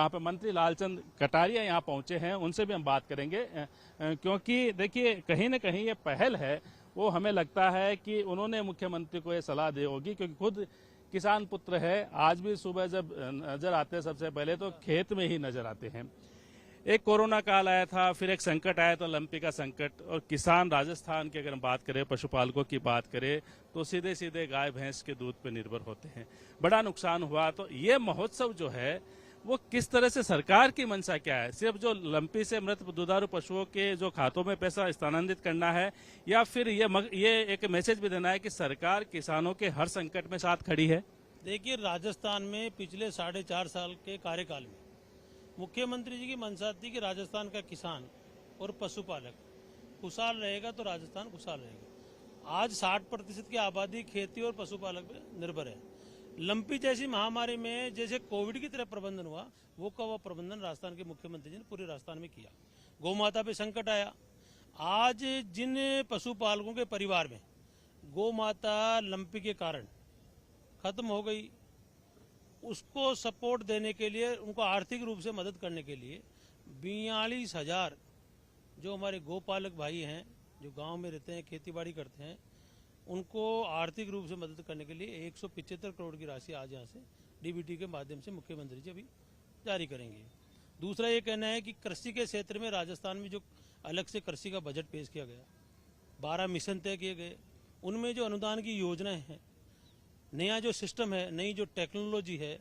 यहाँ पे मंत्री लालचंद कटारिया यहाँ पहुंचे हैं, उनसे भी हम बात करेंगे क्योंकि देखिए कहीं ना कहीं ये पहल है, वो हमें लगता है कि उन्होंने मुख्यमंत्री को ये सलाह दी होगी क्योंकि खुद किसान पुत्र है। आज भी सुबह जब नजर आते हैं सबसे पहले तो खेत में ही नजर आते हैं। एक कोरोना काल आया था, फिर एक संकट आया तो लंपी का संकट, और किसान राजस्थान की अगर हम बात करें, पशुपालकों की बात करें तो सीधे सीधे गाय भैंस के दूध पर निर्भर होते हैं। बड़ा नुकसान हुआ। तो ये महोत्सव जो है वो किस तरह से, सरकार की मंशा क्या है? सिर्फ जो लंपी से मृत दुधारू पशुओं के जो खातों में पैसा स्थानांतरित करना है, या फिर ये एक मैसेज भी देना है कि सरकार किसानों के हर संकट में साथ खड़ी है? देखिए, राजस्थान में पिछले 4.5 साल के कार्यकाल में मुख्यमंत्री जी की मंशा थी कि राजस्थान का किसान और पशुपालक खुशहाल रहेगा तो राजस्थान खुशहाल रहेगा। आज 60% की आबादी खेती और पशुपालक पे निर्भर है। लंपी जैसी महामारी में जैसे कोविड की तरह प्रबंधन हुआ, वो का वो प्रबंधन राजस्थान के मुख्यमंत्री जी ने पूरे राजस्थान में किया। गौ माता पे संकट आया। आज जिन पशुपालकों के परिवार में गौ माता लंपी के कारण खत्म हो गई, उसको सपोर्ट देने के लिए, उनको आर्थिक रूप से मदद करने के लिए 42,000 जो हमारे गोपालक भाई हैं, जो गांव में रहते हैं, खेतीबाड़ी करते हैं, उनको आर्थिक रूप से मदद करने के लिए 175 करोड़ की राशि आज यहाँ से डीबीटी के माध्यम से मुख्यमंत्री जी अभी जारी करेंगे। दूसरा ये कहना है कि कृषि के क्षेत्र में राजस्थान में जो अलग से कृषि का बजट पेश किया गया, 12 मिशन तय किए गए, उनमें जो अनुदान की योजनाएं हैं, नया जो सिस्टम है, नई जो टेक्नोलॉजी है,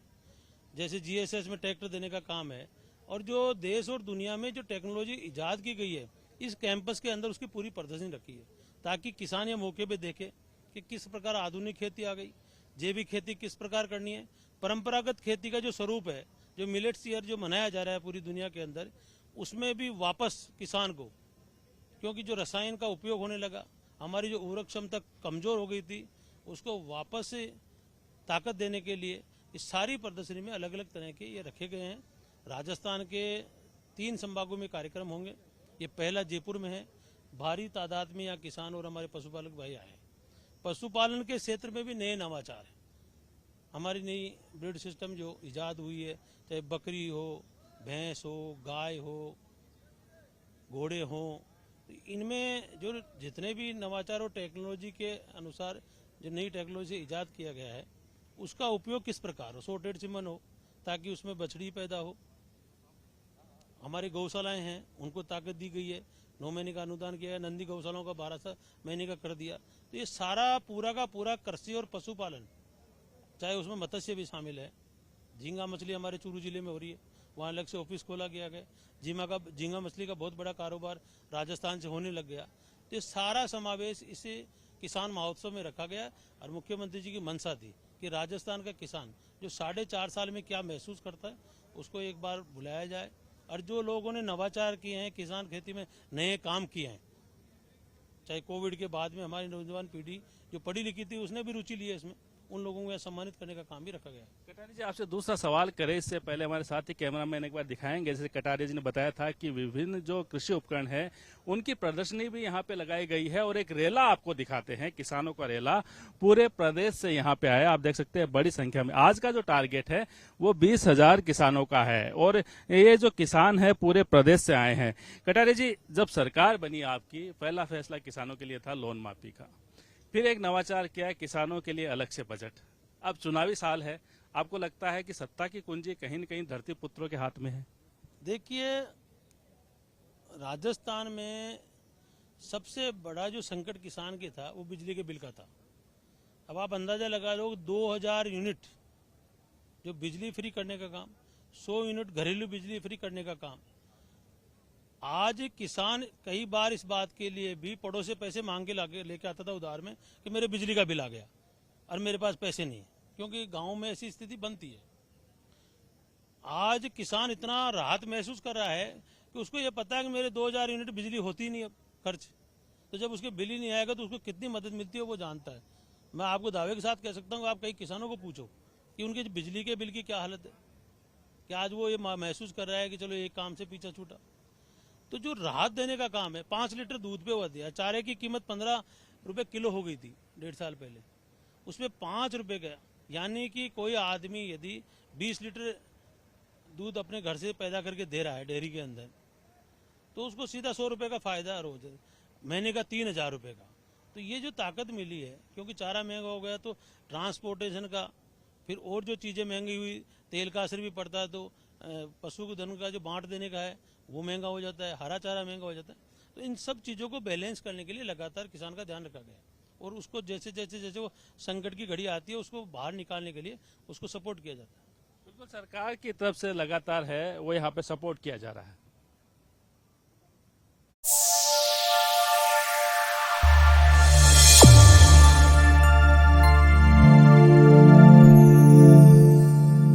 जैसे जीएसएस में ट्रैक्टर देने का काम है, और जो देश और दुनिया में जो टेक्नोलॉजी इजाद की गई है, इस कैंपस के अंदर उसकी पूरी प्रदर्शनी रखी है, ताकि किसान ये मौके पे देखे कि किस प्रकार आधुनिक खेती आ गई, जैविक खेती किस प्रकार करनी है, परंपरागत खेती का जो स्वरूप है, जो मिलेट्स ईयर जो मनाया जा रहा है पूरी दुनिया के अंदर, उसमें भी वापस किसान को, क्योंकि जो रसायन का उपयोग होने लगा, हमारी जो उर्वरक क्षमता कमजोर हो गई थी, उसको वापस ताकत देने के लिए इस सारी प्रदर्शनी में अलग अलग तरह के ये रखे गए हैं। राजस्थान के 3 संभागों में कार्यक्रम होंगे। ये पहला जयपुर में है। भारी तादाद में यहाँ किसान और हमारे पशुपालक भाई आए हैं। पशुपालन के क्षेत्र में भी नए नवाचार है। हमारी नई ब्रीड सिस्टम जो इजाद हुई है, चाहे बकरी हो, भैंस हो, गाय हो, घोड़े हों, इनमें जो जितने भी नवाचार और टेक्नोलॉजी के अनुसार जो नई टेक्नोलॉजी इजाद किया गया है, उसका उपयोग किस प्रकार हो, सॉर्टेड सीमन हो, ताकि उसमें बछड़ी पैदा हो। हमारी गौशालाएं हैं, उनको ताकत दी गई है, 9 महीने का अनुदान किया है, नंदी गौशालाओं का 12 महीने का कर दिया। तो ये सारा पूरा का पूरा कृषि और पशुपालन, चाहे उसमें मत्स्य भी शामिल है। झींगा मछली हमारे चूरू जिले में हो रही है, वहाँ अलग से ऑफिस खोला गया है। झींगा मछली का बहुत बड़ा कारोबार राजस्थान से होने लग गया। तो ये सारा समावेश इसे किसान महोत्सव में रखा गया, और मुख्यमंत्री जी की मंशा थी कि राजस्थान का किसान जो 4.5 साल में क्या महसूस करता है, उसको एक बार बुलाया जाए, और जो लोगों ने नवाचार किए हैं, किसान खेती में नए काम किए हैं, चाहे कोविड के बाद में हमारी नौजवान पीढ़ी जो पढ़ी लिखी थी, उसने भी रुचि ली है इसमें, उन लोगों को सम्मानित करने का काम भी रखा गया है। कटारिया जी, आपसे दूसरा सवाल करें इससे पहले हमारे साथी कैमरामैन एक बार दिखाएंगे। जैसे कटारिया जी ने बताया था कि विभिन्न जो कृषि उपकरण है, उनकी प्रदर्शनी भी यहाँ पे लगाई गई है, और एक रेला आपको दिखाते हैं, किसानों का रेला पूरे प्रदेश से यहाँ पे आया। आप देख सकते हैं बड़ी संख्या में। आज का जो टारगेट है वो 20,000 किसानों का है, और ये जो किसान है पूरे प्रदेश से आए हैं। कटारिया जी, जब सरकार बनी आपकी, पहला फैसला किसानों के लिए था लोन माफी का, फिर एक नवाचार किया है किसानों के लिए अलग से बजट। अब चुनावी साल है, आपको लगता है कि सत्ता की कुंजी कहीं न कहीं धरती पुत्रों के हाथ में है? देखिए, राजस्थान में सबसे बड़ा जो संकट किसान के था, वो बिजली के बिल का था। अब आप अंदाजा लगा लो, 2000 यूनिट जो बिजली फ्री करने का काम, 100 यूनिट घरेलू बिजली फ्री करने का काम। आज किसान कई बार इस बात के लिए भी पड़ोस से पैसे मांग के लेके आता था उधार में, कि मेरे बिजली का बिल आ गया और मेरे पास पैसे नहीं है, क्योंकि गांव में ऐसी स्थिति बनती है। आज किसान इतना राहत महसूस कर रहा है कि उसको ये पता है कि मेरे 2000 यूनिट बिजली होती ही नहीं है खर्च, तो जब उसके बिल ही नहीं आएगा तो उसको कितनी मदद मिलती है वो जानता है। मैं आपको दावे के साथ कह सकता हूँ, आप कई किसानों को पूछो कि उनके बिजली के बिल की क्या हालत है, कि आज वो ये महसूस कर रहा है कि चलो एक काम से पीछा छूटा। तो जो राहत देने का काम है, 5 लीटर दूध पे हुआ दिया, चारे की कीमत 15 रुपए किलो हो गई थी 1.5 साल पहले, उसमें 5 रुपए गया। यानी कि कोई आदमी यदि 20 लीटर दूध अपने घर से पैदा करके दे रहा है डेयरी के अंदर, तो उसको सीधा 100 रुपये का फायदा रोज, महीने का 3,000 रुपये का। तो ये जो ताकत मिली है, क्योंकि चारा महंगा हो गया तो ट्रांसपोर्टेशन का, फिर और जो चीज़ें महंगी हुई, तेल का असर भी पड़ता है, तो पशु को धन का जो बांट देने का है वो महंगा हो जाता है, हरा चारा महंगा हो जाता है। तो इन सब चीज़ों को बैलेंस करने के लिए लगातार किसान का ध्यान रखा गया और उसको जैसे जैसे जैसे वो संकट की घड़ी आती है उसको बाहर निकालने के लिए उसको सपोर्ट किया जाता है। बिल्कुल, सरकार की तरफ से लगातार है वो यहाँ पे सपोर्ट किया जा रहा है।